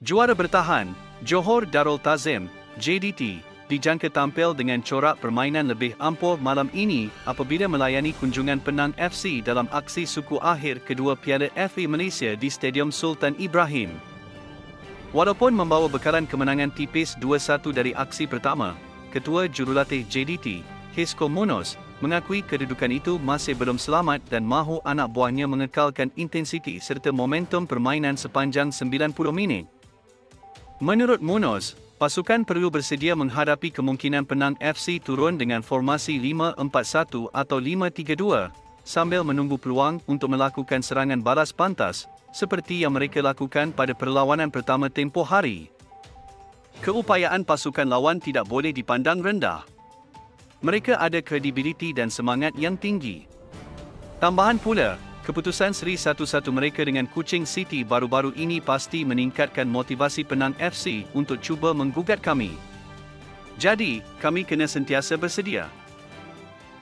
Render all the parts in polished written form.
Juara bertahan, Johor Darul Tazim, JDT, dijangka tampil dengan corak permainan lebih ampuh malam ini apabila melayani kunjungan Penang FC dalam aksi suku akhir kedua Piala FA Malaysia di Stadium Sultan Ibrahim. Walaupun membawa bekalan kemenangan tipis 2-1 dari aksi pertama, Ketua Jurulatih JDT, Hisco Munoz, mengakui kedudukan itu masih belum selamat dan mahu anak buahnya mengekalkan intensiti serta momentum permainan sepanjang 90 minit. Menurut Munoz, pasukan perlu bersedia menghadapi kemungkinan Penang FC turun dengan formasi 5-4-1 atau 5-3-2, sambil menunggu peluang untuk melakukan serangan balas pantas, seperti yang mereka lakukan pada perlawanan pertama tempoh hari. Keupayaan pasukan lawan tidak boleh dipandang rendah. Mereka ada kredibiliti dan semangat yang tinggi. Tambahan pula, keputusan seri 1-1 mereka dengan Kuching City baru-baru ini pasti meningkatkan motivasi Penang FC untuk cuba menggugat kami. Jadi, kami kena sentiasa bersedia.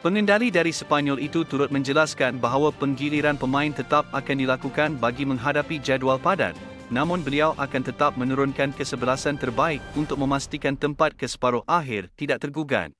Pengendali dari Sepanyol itu turut menjelaskan bahawa penggiliran pemain tetap akan dilakukan bagi menghadapi jadual padat, namun beliau akan tetap menurunkan kesebelasan terbaik untuk memastikan tempat ke separuh akhir tidak tergugat.